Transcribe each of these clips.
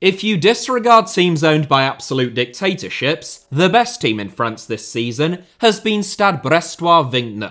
If you disregard teams owned by absolute dictatorships, the best team in France this season has been Stade Brestois 29.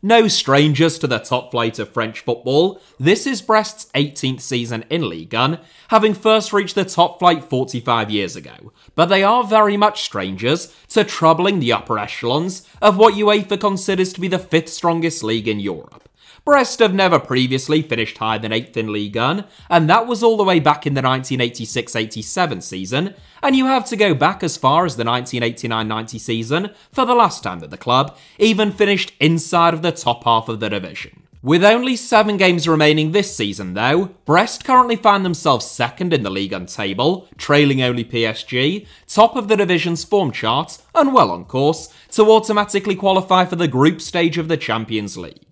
No strangers to the top flight of French football, this is Brest's 18th season in Ligue 1, having first reached the top flight 45 years ago, but they are very much strangers to troubling the upper echelons of what UEFA considers to be the 5th strongest league in Europe. Brest have never previously finished higher than 8th in Ligue 1, and that was all the way back in the 1986-87 season, and you have to go back as far as the 1989-90 season for the last time that the club even finished inside of the top half of the division. With only 7 games remaining this season though, Brest currently find themselves second in the Ligue 1 table, trailing only PSG, top of the division's form chart, and well on course to automatically qualify for the group stage of the Champions League.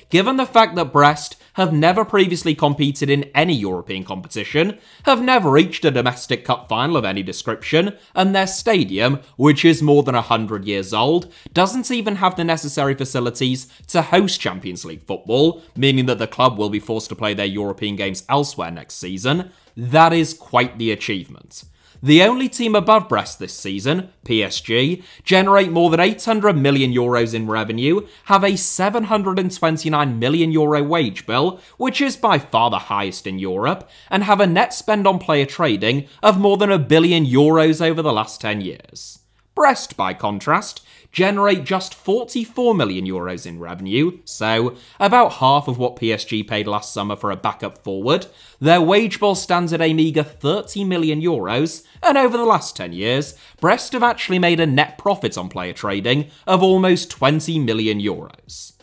Given the fact that Brest have never previously competed in any European competition, have never reached a domestic cup final of any description, and their stadium, which is more than 100 years old, doesn't even have the necessary facilities to host Champions League football, meaning that the club will be forced to play their European games elsewhere next season, that is quite the achievement. The only team above Brest this season, PSG, generate more than €800 million in revenue, have a €729 million wage bill, which is by far the highest in Europe, and have a net spend on player trading of more than €1 billion over the last 10 years. Brest, by contrast, generate just €44 million in revenue, so about half of what PSG paid last summer for a backup forward. Their wage bill stands at a meagre €30 million, and over the last 10 years, Brest have actually made a net profit on player trading of almost €20 million.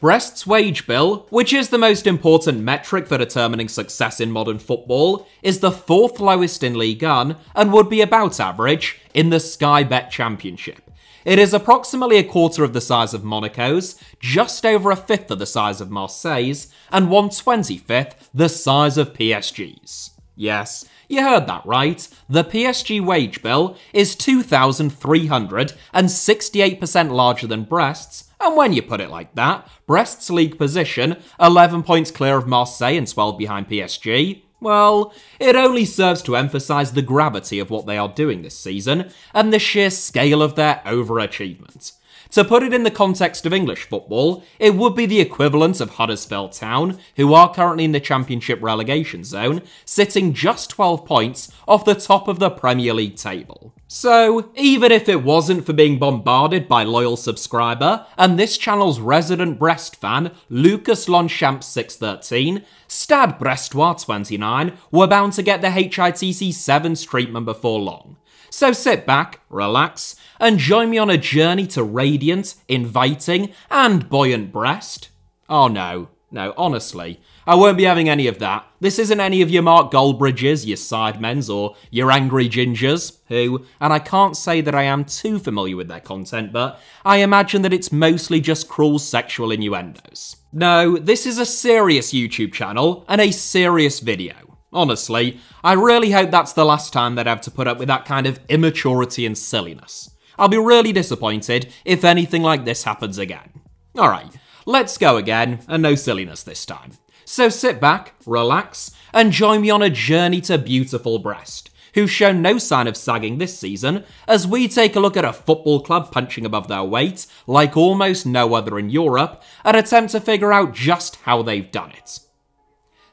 Brest's wage bill, which is the most important metric for determining success in modern football, is the 4th lowest in Ligue 1 and would be about average in the Sky Bet Championship. It is approximately a quarter of the size of Monaco's, just over a fifth of the size of Marseille's, and 1/25th the size of PSG's. Yes, you heard that right. The PSG wage bill is 2,368% larger than Brest's, and when you put it like that, Brest's league position, 11 points clear of Marseille and 12 behind PSG, well, it only serves to emphasise the gravity of what they are doing this season, and the sheer scale of their overachievement. To put it in the context of English football, it would be the equivalent of Huddersfield Town, who are currently in the Championship relegation zone, sitting just 12 points off the top of the Premier League table. So, even if it wasn't for being bombarded by loyal subscriber and this channel's resident Brest fan, Lucas Lonchamp613, Stade Brestois 29 were bound to get the HITC Sevens treatment before long. So sit back, relax, and join me on a journey to radiant, inviting, and buoyant Brest. Oh no, honestly, I won't be having any of that. This isn't any of your Mark Goldbridges, your Sidemens, or your Angry Gingers, who, and I can't say that I am too familiar with their content, but I imagine that it's mostly just cruel sexual innuendos. No, this is a serious YouTube channel, and a serious video. Honestly, I really hope that's the last time that I have to put up with that kind of immaturity and silliness. I'll be really disappointed if anything like this happens again. Alright, let's go again, and no silliness this time. So sit back, relax, and join me on a journey to beautiful Brest, who've shown no sign of sagging this season, as we take a look at a football club punching above their weight, like almost no other in Europe, and attempt to figure out just how they've done it.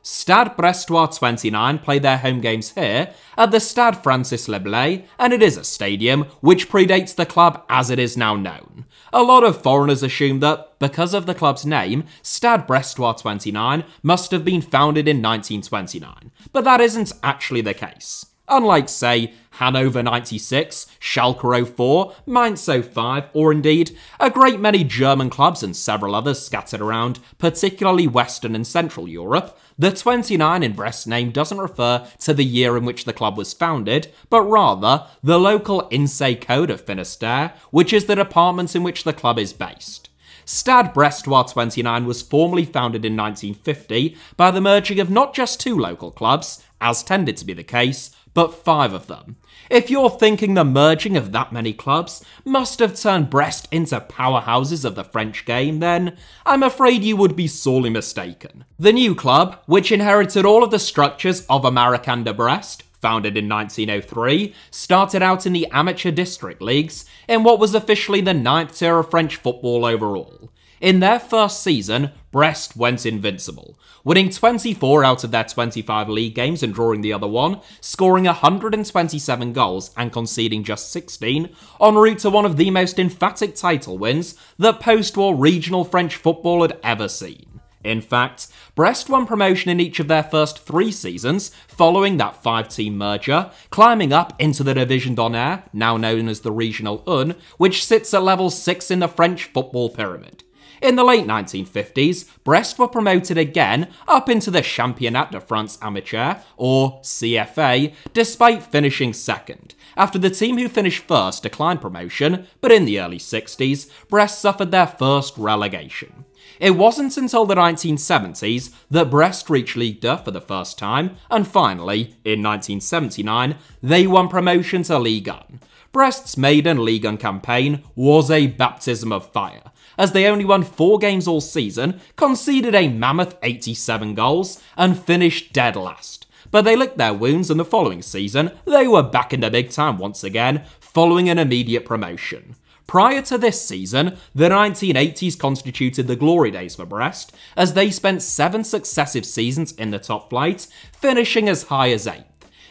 Stade Brestois 29 play their home games here at the Stade Francis Leblay, and it is a stadium which predates the club as it is now known. A lot of foreigners assume that, because of the club's name, Stade Brestois 29 must have been founded in 1929, but that isn't actually the case. Unlike, say, Hanover 96, Schalke 04, Mainz 05, or indeed a great many German clubs and several others scattered around, particularly Western and Central Europe, the 29 in Brest's name doesn't refer to the year in which the club was founded, but rather the local INSEE code of Finistère, which is the department in which the club is based. Stade Brestois 29 was formally founded in 1950 by the merging of not just 2 local clubs, as tended to be the case, but 5 of them. If you're thinking the merging of that many clubs must have turned Brest into powerhouses of the French game, then I'm afraid you would be sorely mistaken. The new club, which inherited all of the structures of American de Brest, founded in 1903, started out in the amateur district leagues in what was officially the 9th tier of French football overall. In their first season, Brest went invincible, winning 24 out of their 25 league games and drawing the other one, scoring 127 goals and conceding just 16, en route to one of the most emphatic title wins that post-war regional French football had ever seen. In fact, Brest won promotion in each of their first 3 seasons following that 5-team merger, climbing up into the Division d'Honneur, now known as the Regional 1, which sits at level 6 in the French football pyramid. In the late 1950s, Brest were promoted again up into the Championnat de France Amateur, or CFA, despite finishing second, after the team who finished first declined promotion, but in the early 60s, Brest suffered their first relegation. It wasn't until the 1970s that Brest reached Ligue 2 for the first time, and finally, in 1979, they won promotion to Ligue 1. Brest's maiden Ligue 1 campaign was a baptism of fire, as they only won 4 games all season, conceded a mammoth 87 goals, and finished dead last. But they licked their wounds, and the following season, they were back in the big time once again, following an immediate promotion. Prior to this season, the 1980s constituted the glory days for Brest, as they spent 7 successive seasons in the top flight, finishing as high as 8th.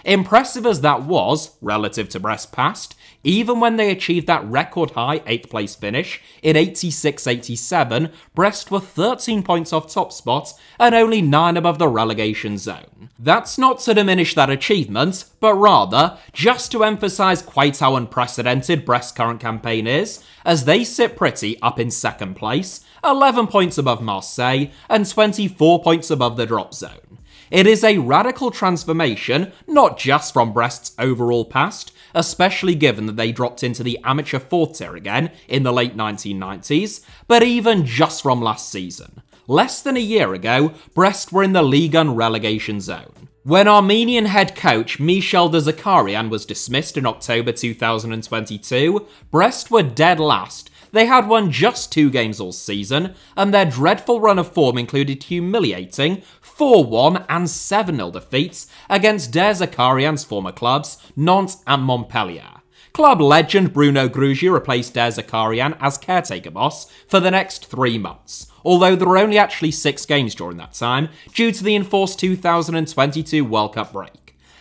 Impressive as that was, relative to Brest's past, even when they achieved that record-high 8th place finish in 86-87, Brest were 13 points off top spot and only 9 above the relegation zone. That's not to diminish that achievement, but rather just to emphasise quite how unprecedented Brest's current campaign is, as they sit pretty up in 2nd place, 11 points above Marseille and 24 points above the drop zone. It is a radical transformation, not just from Brest's overall past, especially given that they dropped into the amateur 4th tier again in the late 1990s, but even just from last season. Less than a year ago, Brest were in the Ligue 1 relegation zone. When Armenian head coach Michel de Zakarian was dismissed in October 2022, Brest were dead last. They had won just 2 games all season, and their dreadful run of form included humiliating 4-1 and 7-0 defeats against de Zakarian's former clubs, Nantes and Montpellier. Club legend Bruno Grugier replaced de Zakarian as caretaker boss for the next 3 months, although there were only actually 6 games during that time due to the enforced 2022 World Cup break.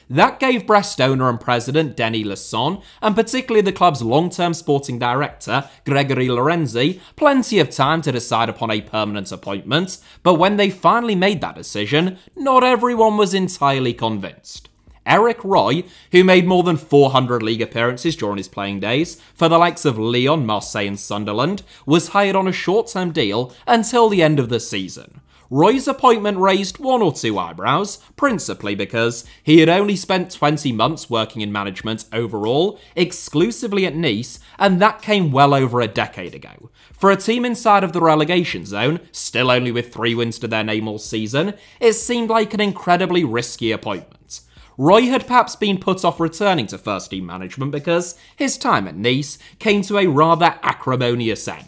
That gave Brest owner and president Denis Lasson, and particularly the club's long-term sporting director, Gregory Lorenzi, plenty of time to decide upon a permanent appointment, but when they finally made that decision, not everyone was entirely convinced. Eric Roy, who made more than 400 league appearances during his playing days for the likes of Lyon, Marseille and Sunderland, was hired on a short-term deal until the end of the season. Roy's appointment raised 1 or 2 eyebrows, principally because he had only spent 20 months working in management overall, exclusively at Nice, and that came well over a decade ago. For a team inside of the relegation zone, still only with 3 wins to their name all season, it seemed like an incredibly risky appointment. Roy had perhaps been put off returning to first-team management because his time at Nice came to a rather acrimonious end.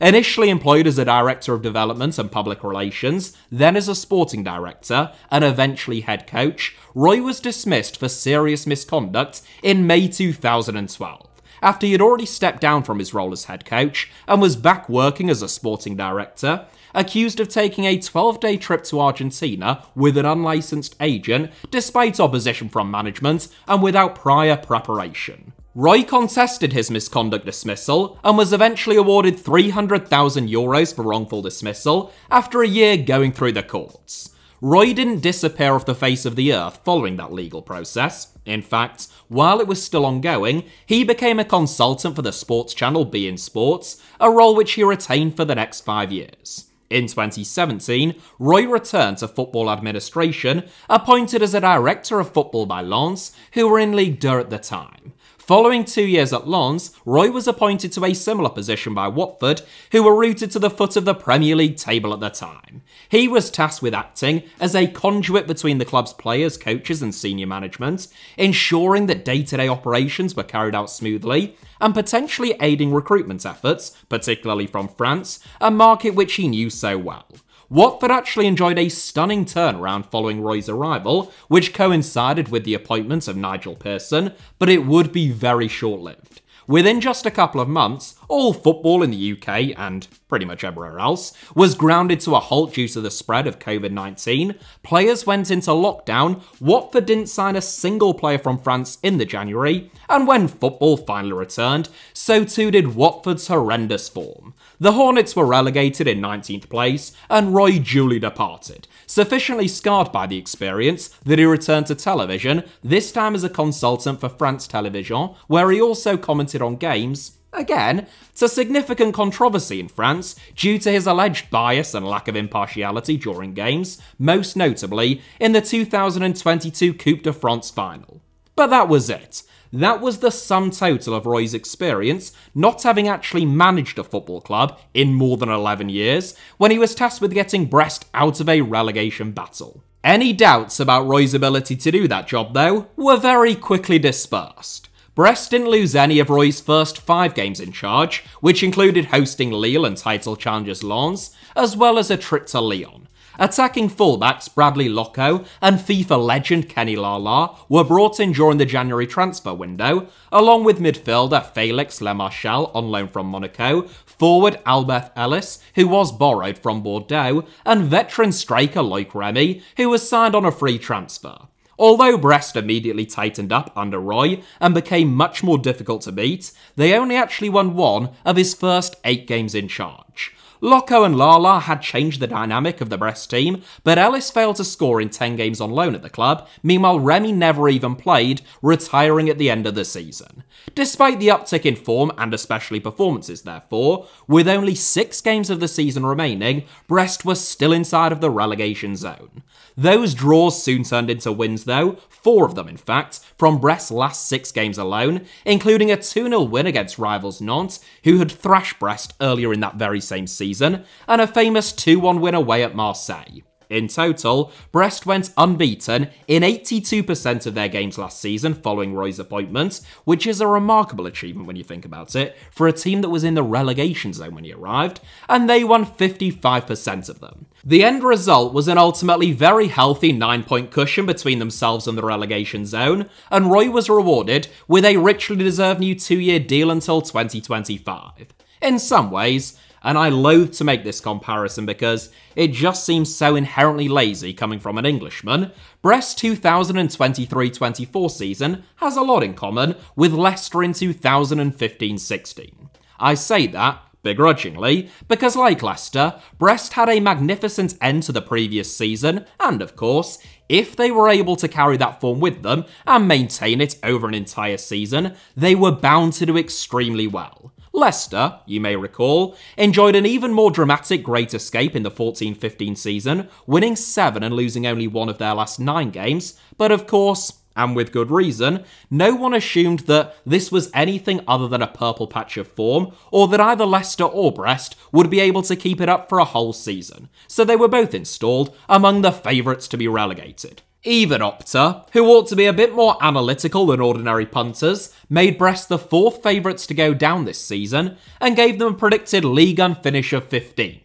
Initially employed as a director of development and public relations, then as a sporting director, and eventually head coach, Roy was dismissed for serious misconduct in May 2012, after he had already stepped down from his role as head coach and was back working as a sporting director, accused of taking a 12-day trip to Argentina with an unlicensed agent despite opposition from management and without prior preparation. Roy contested his misconduct dismissal and was eventually awarded €300,000 for wrongful dismissal after a year going through the courts. Roy didn't disappear off the face of the earth following that legal process. In fact, while it was still ongoing, he became a consultant for the sports channel beIN Sports, a role which he retained for the next 5 years. In 2017, Roy returned to football administration, appointed as a director of football by Lens, who were in Ligue 2 at the time. Following 2 years at Lens, Roy was appointed to a similar position by Watford, who were rooted to the foot of the Premier League table at the time. He was tasked with acting as a conduit between the club's players, coaches and senior management, ensuring that day-to-day operations were carried out smoothly, and potentially aiding recruitment efforts, particularly from France, a market which he knew so well. Watford actually enjoyed a stunning turnaround following Roy's arrival, which coincided with the appointment of Nigel Pearson, but it would be very short-lived. Within just a couple of months, all football in the UK, and pretty much everywhere else, was grounded to a halt due to the spread of COVID-19. Players went into lockdown, Watford didn't sign a single player from France in the January, and when football finally returned, so too did Watford's horrendous form. The Hornets were relegated in 19th place, and Roy duly departed, sufficiently scarred by the experience that he returned to television, this time as a consultant for France Télévisions, where he also commented on games, again, to significant controversy in France due to his alleged bias and lack of impartiality during games, most notably in the 2022 Coupe de France final. But that was it. That was the sum total of Roy's experience, not having actually managed a football club in more than 11 years, when he was tasked with getting Brest out of a relegation battle. Any doubts about Roy's ability to do that job, though, were very quickly dispersed. Brest didn't lose any of Roy's first 5 games in charge, which included hosting Lille and title challengers Lens, as well as a trip to Lyon. Attacking fullbacks Bradley Locco and FIFA legend Kenny Lala were brought in during the January transfer window, along with midfielder Felix Lemarchal on loan from Monaco, forward Albert Ellis, who was borrowed from Bordeaux, and veteran striker Loic Remy, who was signed on a free transfer. Although Brest immediately tightened up under Roy and became much more difficult to beat, they only actually won 1 of his first 8 games in charge. Locco and Lala had changed the dynamic of the Brest team, but Ellis failed to score in 10 games on loan at the club, meanwhile Remy never even played, retiring at the end of the season. Despite the uptick in form and especially performances therefore, with only 6 games of the season remaining, Brest was still inside of the relegation zone. Those draws soon turned into wins though, 4 of them in fact, from Brest's last 6 games alone, including a 2-0 win against rivals Nantes, who had thrashed Brest earlier in that very same season, and a famous 2-1 win away at Marseille. In total, Brest went unbeaten in 82% of their games last season following Roy's appointment, which is a remarkable achievement when you think about it, for a team that was in the relegation zone when he arrived, and they won 55% of them. The end result was an ultimately very healthy 9-point cushion between themselves and the relegation zone, and Roy was rewarded with a richly deserved new 2-year deal until 2025. In some ways, and I loathe to make this comparison because it just seems so inherently lazy coming from an Englishman, Brest's 2023-24 season has a lot in common with Leicester in 2015-16. I say that begrudgingly, because like Leicester, Brest had a magnificent end to the previous season, and of course, if they were able to carry that form with them and maintain it over an entire season, they were bound to do extremely well. Leicester, you may recall, enjoyed an even more dramatic Great Escape in the 14-15 season, winning 7 and losing only 1 of their last 9 games, but of course, and with good reason, no one assumed that this was anything other than a purple patch of form, or that either Leicester or Brest would be able to keep it up for a whole season, so they were both installed among the favourites to be relegated. Even Opta, who ought to be a bit more analytical than ordinary punters, made Brest the 4th favourites to go down this season, and gave them a predicted Ligue 1 finish of 15th.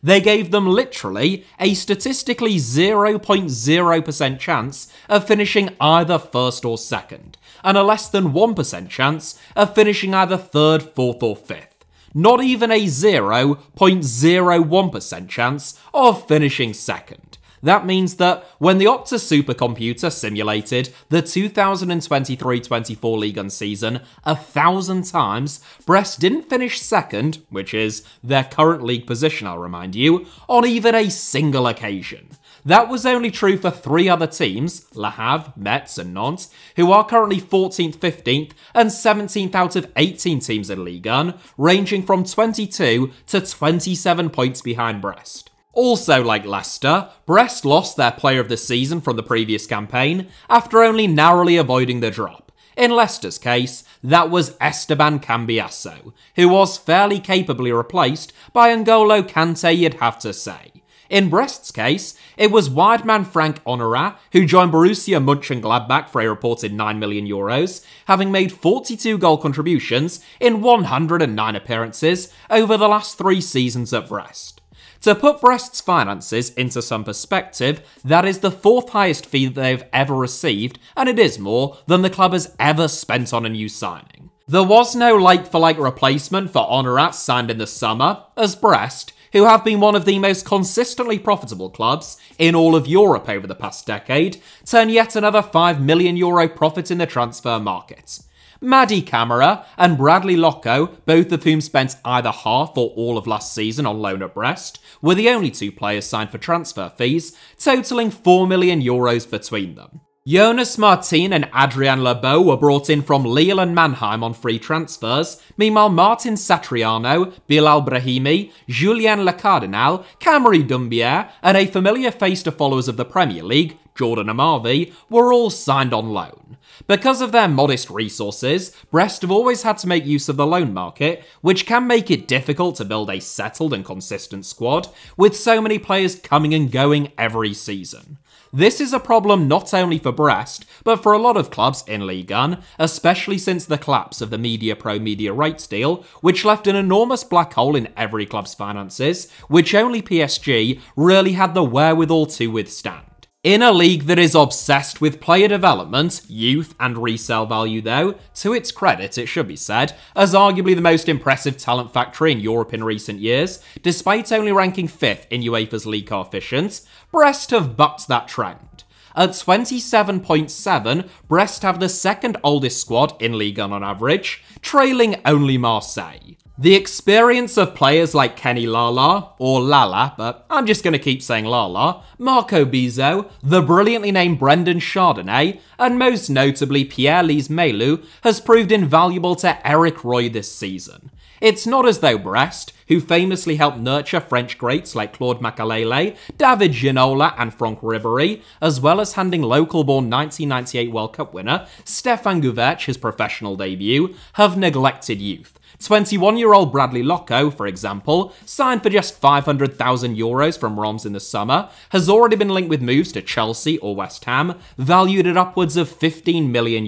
They gave them literally a statistically 0.0% chance of finishing either 1st or 2nd, and a less than 1% chance of finishing either 3rd, 4th or 5th. Not even a 0.01% chance of finishing 2nd. That means that when the Opta supercomputer simulated the 2023-24 Ligue 1 season 1,000 times, Brest didn't finish 2nd, which is their current league position, I'll remind you, on even a single occasion. That was only true for 3 other teams, Le Havre, Metz and Nantes, who are currently 14th, 15th and 17th out of 18 teams in Ligue 1, ranging from 22 to 27 points behind Brest. Also like Leicester, Brest lost their player of the season from the previous campaign after only narrowly avoiding the drop. In Leicester's case, that was Esteban Cambiasso, who was fairly capably replaced by N'Golo Kante, you'd have to say. In Brest's case, it was wide man Frank Honorat, who joined Borussia Mönchengladbach for a reported €9 million, having made 42 goal contributions in 109 appearances over the last 3 seasons at Brest. To put Brest's finances into some perspective, that is the 4th highest fee that they've ever received, and it is more than the club has ever spent on a new signing. There was no like-for-like replacement for Honorat signed in the summer, as Brest, who have been one of the most consistently profitable clubs in all of Europe over the past decade, turn yet another €5 million profit in the transfer market. Mady Camara and Bradley Locko, both of whom spent either half or all of last season on loan at Brest, were the only 2 players signed for transfer fees, totalling €4 million between them. Jonas Martin and Adrien Lebeau were brought in from Lille and Mannheim on free transfers, meanwhile Martin Satriano, Bilal Brahimi, Julien Le Cardinal, Camry Dumbier, and a familiar face to followers of the Premier League, Jordan Amavi, were all signed on loan. Because of their modest resources, Brest have always had to make use of the loan market, which can make it difficult to build a settled and consistent squad, with so many players coming and going every season. This is a problem not only for Brest, but for a lot of clubs in Ligue 1, especially since the collapse of the MediaPro media rights deal, which left an enormous black hole in every club's finances, which only PSG really had the wherewithal to withstand. In a league that is obsessed with player development, youth, and resale value though, to its credit it should be said, as arguably the most impressive talent factory in Europe in recent years, despite only ranking 5th in UEFA's league coefficients, Brest have bucked that trend. At 27.7, Brest have the 2nd oldest squad in Ligue 1 on average, trailing only Marseille. The experience of players like Kenny Lala, or Lala, but I'm just going to keep saying Lala, Marco Bizot, the brilliantly named Brendan Chardonnay, and most notably Pierre-Lise Melou has proved invaluable to Eric Roy this season. It's not as though Brest, who famously helped nurture French greats like Claude Makelele, David Ginola and Franck Ribéry, as well as handing local-born 1998 World Cup winner Stefan Guvec his professional debut, have neglected youth. 21-year-old Bradley Locko, for example, signed for just €500,000 from Reims in the summer, has already been linked with moves to Chelsea or West Ham, valued at upwards of €15 million.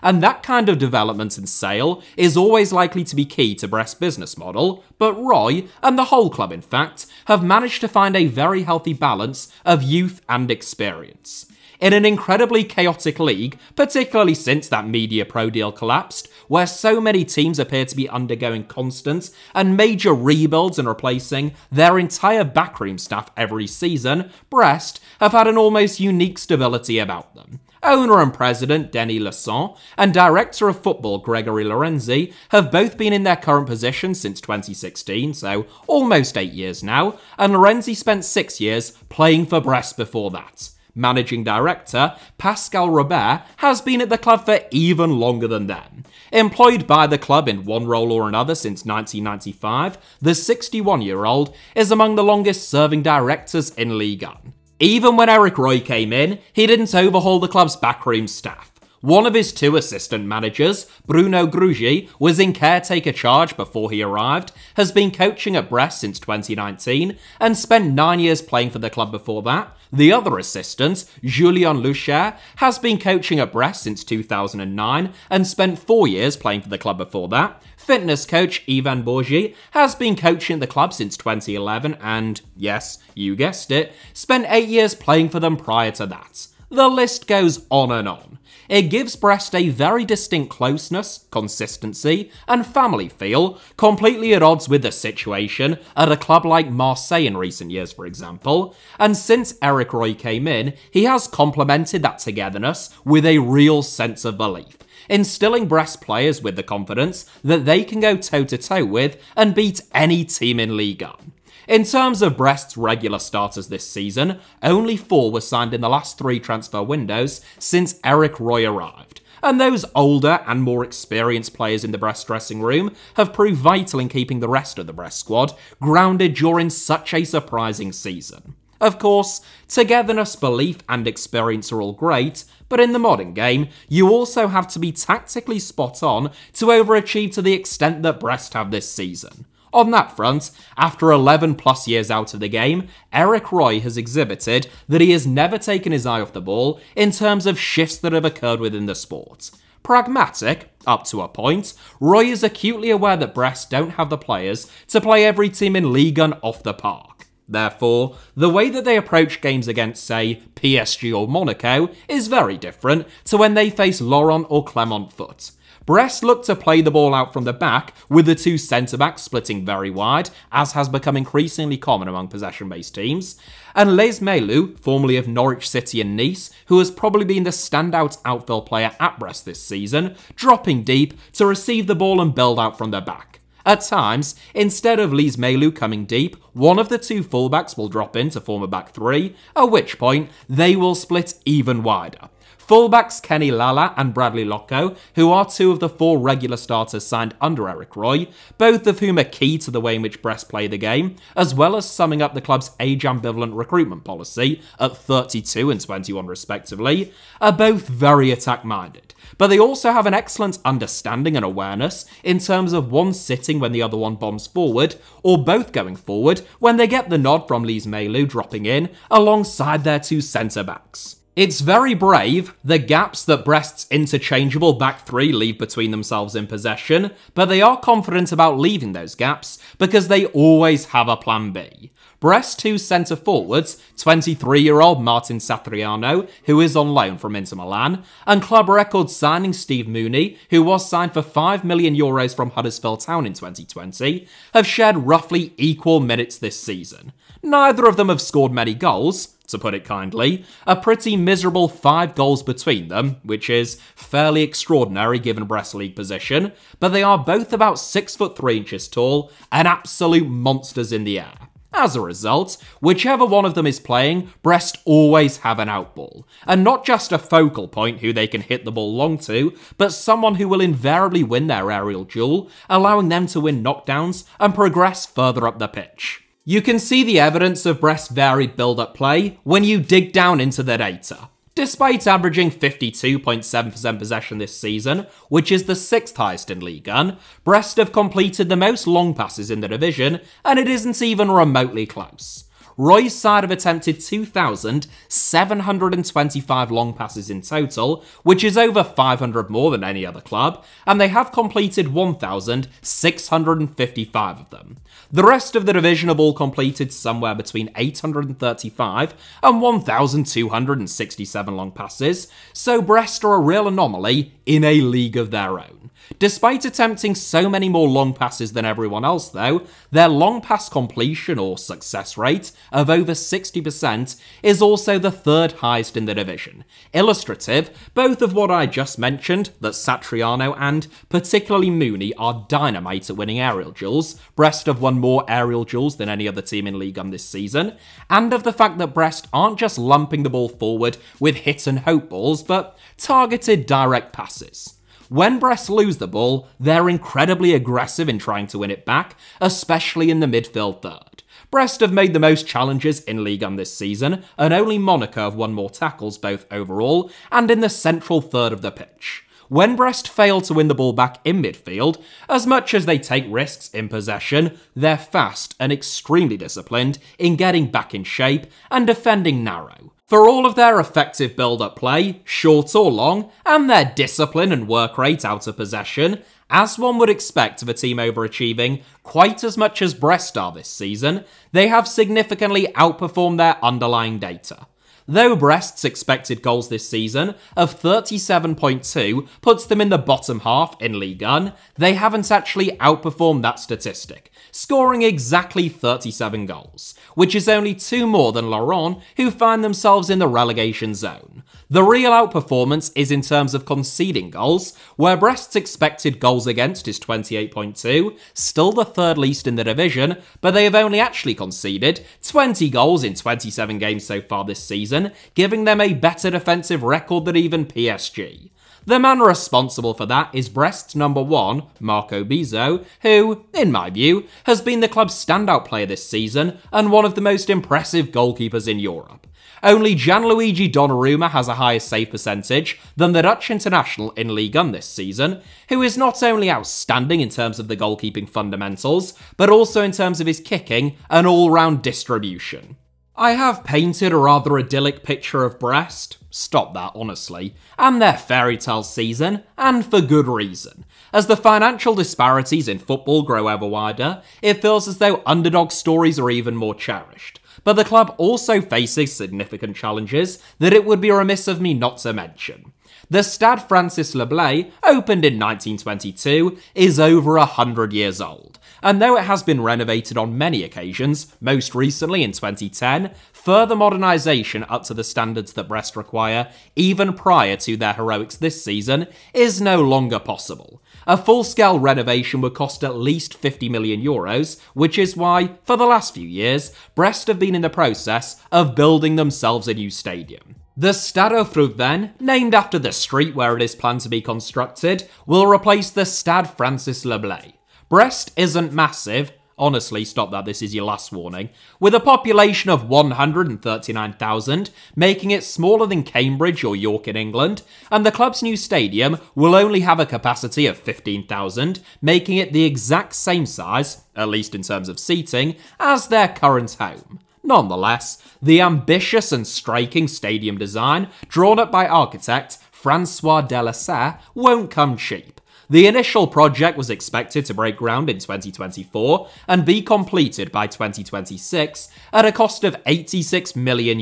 And that kind of development and sale is always likely to be key to Brest's business model, but Roy, and the whole club in fact, have managed to find a very healthy balance of youth and experience. In an incredibly chaotic league, particularly since that MediaPro deal collapsed, where so many teams appear to be undergoing constant and major rebuilds and replacing their entire backroom staff every season, Brest have had an almost unique stability about them. Owner and president Denis Lasson and director of football Gregory Lorenzi have both been in their current positions since 2016, so almost 8 years now, and Lorenzi spent 6 years playing for Brest before that. Managing director Pascal Robert has been at the club for even longer than them. Employed by the club in one role or another since 1995, the 61-year-old is among the longest-serving directors in Ligue 1. Even when Eric Roy came in, he didn't overhaul the club's backroom staff. One of his 2 assistant managers, Bruno Grugy, was in caretaker charge before he arrived, has been coaching at Brest since 2019, and spent 9 years playing for the club before that. The other assistant, Julien Lucher, has been coaching at Brest since 2009, and spent 4 years playing for the club before that. Fitness coach Ivan Borgi has been coaching at the club since 2011, and, yes, you guessed it, spent 8 years playing for them prior to that. The list goes on and on. It gives Brest a very distinct closeness, consistency, and family feel, completely at odds with the situation at a club like Marseille in recent years, for example, and since Eric Roy came in, he has complemented that togetherness with a real sense of belief, instilling Brest players with the confidence that they can go toe-to-toe with and beat any team in Ligue 1. In terms of Brest's regular starters this season, only 4 were signed in the last 3 transfer windows since Eric Roy arrived, and those older and more experienced players in the Brest dressing room have proved vital in keeping the rest of the Brest squad grounded during such a surprising season. Of course, togetherness, belief, and experience are all great, but in the modern game, you also have to be tactically spot on to overachieve to the extent that Brest have this season. On that front, after 11 plus years out of the game, Eric Roy has exhibited that he has never taken his eye off the ball in terms of shifts that have occurred within the sport. Pragmatic, up to a point, Roy is acutely aware that Brest don't have the players to play every team in Ligue 1 off the park. Therefore, the way that they approach games against, say, PSG or Monaco is very different to when they face Laurent or Clermont Foot. Brest look to play the ball out from the back, with the two centre-backs splitting very wide, as has become increasingly common among possession-based teams, and Les Melou, formerly of Norwich City and Nice, who has probably been the standout outfield player at Brest this season, dropping deep to receive the ball and build out from the back. At times, instead of Les Melou coming deep, one of the two fullbacks will drop in to form a back three, at which point they will split even wider. Fullbacks Kenny Lala and Bradley Locko, who are two of the four regular starters signed under Eric Roy, both of whom are key to the way in which Brest play the game, as well as summing up the club's age-ambivalent recruitment policy at 32 and 21 respectively, are both very attack-minded. But they also have an excellent understanding and awareness in terms of one sitting when the other one bombs forward, or both going forward when they get the nod from Les Melou dropping in alongside their two centre-backs. It's very brave, the gaps that Brest's interchangeable back three leave between themselves in possession, but they are confident about leaving those gaps because they always have a plan B. Brest's two centre-forwards, 23-year-old Martin Satriano, who is on loan from Inter Milan, and club record signing Steve Mooney, who was signed for €5 million from Huddersfield Town in 2020, have shared roughly equal minutes this season. Neither of them have scored many goals, to put it kindly, a pretty miserable 5 goals between them, which is fairly extraordinary given Brest's league position, but they are both about 6'3" tall and absolute monsters in the air. As a result, whichever one of them is playing, Brest always have an outball, and not just a focal point who they can hit the ball long to, but someone who will invariably win their aerial duel, allowing them to win knockdowns and progress further up the pitch. You can see the evidence of Brest's varied build-up play when you dig down into the data. Despite averaging 52.7% possession this season, which is the 6th highest in Ligue 1, Brest have completed the most long passes in the division, and it isn't even remotely close. Roy's side have attempted 2,725 long passes in total, which is over 500 more than any other club, and they have completed 1,655 of them. The rest of the division have all completed somewhere between 835 and 1,267 long passes, so Brest are a real anomaly in a league of their own. Despite attempting so many more long passes than everyone else though, their long pass completion or success rate of over 60% is also the 3rd highest in the division. Illustrative, both of what I just mentioned, that Satriano and particularly Mooney are dynamite at winning aerial duels, Brest have won more aerial duels than any other team in Ligue 1 this season, and of the fact that Brest aren't just lumping the ball forward with hit and hope balls, but targeted direct passes. When Brest lose the ball, they're incredibly aggressive in trying to win it back, especially in the midfield third. Brest have made the most challenges in Ligue 1 this season, and only Monaco have won more tackles both overall and in the central third of the pitch. When Brest fail to win the ball back in midfield, as much as they take risks in possession, they're fast and extremely disciplined in getting back in shape and defending narrow. For all of their effective build-up play, short or long, and their discipline and work rate out of possession, as one would expect of a team overachieving quite as much as Brest are this season, they have significantly outperformed their underlying data. Though Brest's expected goals this season of 37.2 puts them in the bottom half in Ligue 1, they haven't actually outperformed that statistic, scoring exactly 37 goals, which is only 2 more than Laurent, who find themselves in the relegation zone. The real outperformance is in terms of conceding goals, where Brest's expected goals against is 28.2, still the 3rd least in the division, but they have only actually conceded 20 goals in 27 games so far this season, giving them a better defensive record than even PSG. The man responsible for that is Brest's number 1, Marco Bizot, who, in my view, has been the club's standout player this season and one of the most impressive goalkeepers in Europe. Only Gianluigi Donnarumma has a higher save percentage than the Dutch international in Ligue 1 this season, who is not only outstanding in terms of the goalkeeping fundamentals, but also in terms of his kicking and all-round distribution. I have painted a rather idyllic picture of Brest, stop that honestly, and their fairy tale season, and for good reason. As the financial disparities in football grow ever wider, it feels as though underdog stories are even more cherished. but the club also faces significant challenges that it would be remiss of me not to mention. The Stade Francis Leblay, opened in 1922, is over 100 years old, and though it has been renovated on many occasions, most recently in 2010, further modernisation up to the standards that Brest require, even prior to their heroics this season, is no longer possible. A full-scale renovation would cost at least €50 million, which is why, for the last few years, Brest have been in the process of building themselves a new stadium. The Stade Brestois, then, named after the street where it is planned to be constructed, will replace the Stade Francis Leblay. Brest isn't massive. Honestly, stop that, this is your last warning. With a population of 139,000, making it smaller than Cambridge or York in England, and the club's new stadium will only have a capacity of 15,000, making it the exact same size, at least in terms of seating, as their current home. Nonetheless, the ambitious and striking stadium design, drawn up by architect François Delassalle, won't come cheap. The initial project was expected to break ground in 2024 and be completed by 2026 at a cost of €86 million.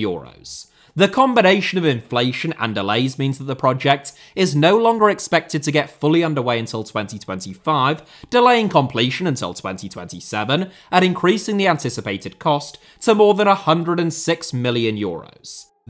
The combination of inflation and delays means that the project is no longer expected to get fully underway until 2025, delaying completion until 2027 and increasing the anticipated cost to more than €106 million.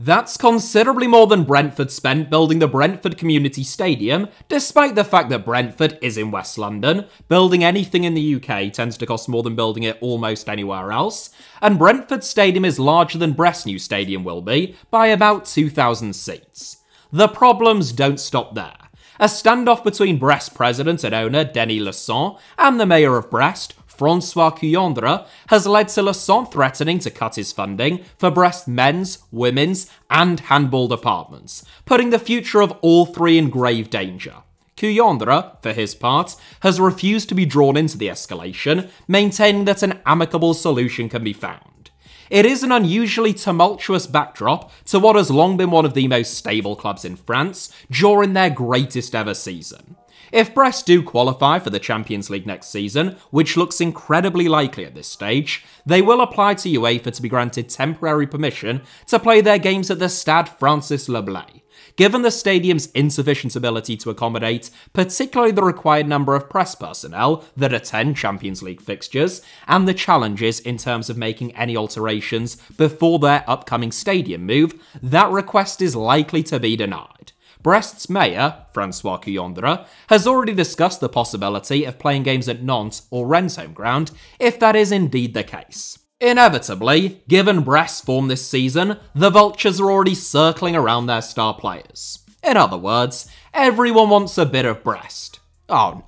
That's considerably more than Brentford spent building the Brentford Community Stadium, despite the fact that Brentford is in West London. Building anything in the UK tends to cost more than building it almost anywhere else, and Brentford Stadium is larger than Brest's new stadium will be, by about 2,000 seats. The problems don't stop there. A standoff between Brest president and owner Denis Lasson and the mayor of Brest, François Couyandre, has led to Lasson threatening to cut his funding for Brest men's, women's, and handball departments, putting the future of all three in grave danger. Couyandre, for his part, has refused to be drawn into the escalation, maintaining that an amicable solution can be found. It is an unusually tumultuous backdrop to what has long been one of the most stable clubs in France during their greatest ever season. If Brest do qualify for the Champions League next season, which looks incredibly likely at this stage, they will apply to UEFA to be granted temporary permission to play their games at the Stade Francis Leblay. Given the stadium's insufficient ability to accommodate particularly the required number of press personnel that attend Champions League fixtures, and the challenges in terms of making any alterations before their upcoming stadium move, that request is likely to be denied. Brest's mayor, François Couyandre, has already discussed the possibility of playing games at Nantes or Rennes' home ground if that is indeed the case. Inevitably, given Brest's form this season, the vultures are already circling around their star players. In other words, everyone wants a bit of Brest. Some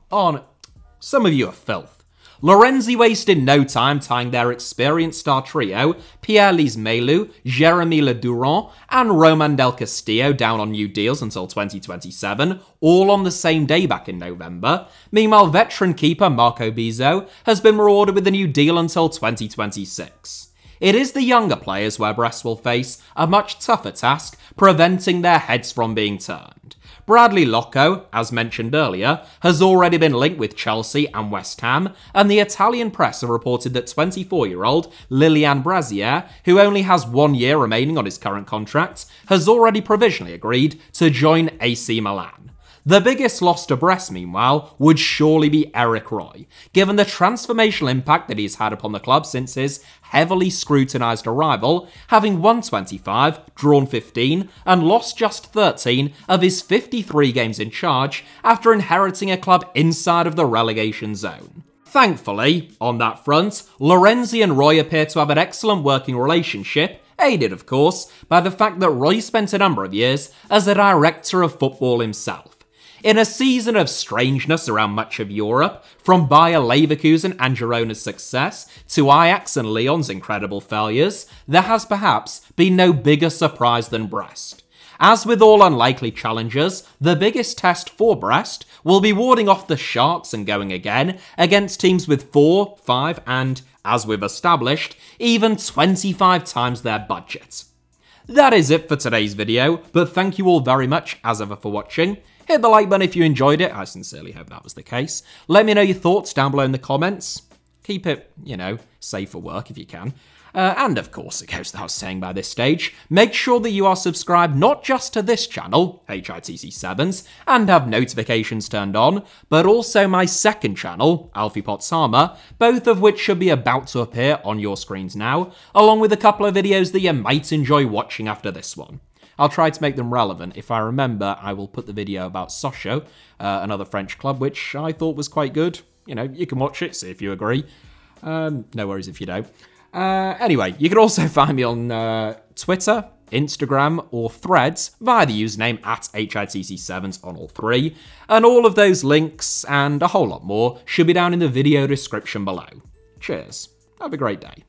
of you are filth. Lorenzi wasted no time tying their experienced star trio, Pierre-Lise Melou, Jérémy Le Durand, and Roman Del Castillo down on new deals until 2027, all on the same day back in November. Meanwhile, veteran keeper Marco Bizot has been rewarded with a new deal until 2026. It is the younger players where Brest will face a much tougher task, preventing their heads from being turned. Bradley Locco, as mentioned earlier, has already been linked with Chelsea and West Ham, and the Italian press have reported that 24-year-old Lilian Brazier, who only has 1 year remaining on his current contract, has already provisionally agreed to join AC Milan. The biggest loss to Brest, meanwhile, would surely be Eric Roy, given the transformational impact that he's had upon the club since his heavily scrutinised arrival, having won 25, drawn 15, and lost just 13 of his 53 games in charge after inheriting a club inside of the relegation zone. Thankfully, on that front, Lorenzi and Roy appear to have an excellent working relationship, aided, of course, by the fact that Roy spent a number of years as a director of football himself. In a season of strangeness around much of Europe, from Bayer Leverkusen and Girona's success to Ajax and Lyon's incredible failures, there has perhaps been no bigger surprise than Brest. As with all unlikely challengers, the biggest test for Brest will be warding off the Sharks and going again against teams with 4, 5 and, as we've established, even 25 times their budget. That is it for today's video, but thank you all very much as ever for watching. Hit the like button if you enjoyed it. I sincerely hope that was the case. Let me know your thoughts down below in the comments. Keep it, safe for work if you can. And of course, it goes without saying by this stage, make sure that you are subscribed not just to this channel, HITC Sevens, and have notifications turned on, but also my second channel, Alfie Potsama, both of which should be about to appear on your screens now, along with a couple of videos that you might enjoy watching after this one. I'll try to make them relevant. If I remember, I will put the video about Sochaux, another French club, which I thought was quite good. You know, you can watch it, see if you agree. No worries if you don't. Anyway, you can also find me on Twitter, Instagram, or Threads via the username @HITC Sevens on all three. And all of those links and a whole lot more should be down in the video description below. Cheers. Have a great day.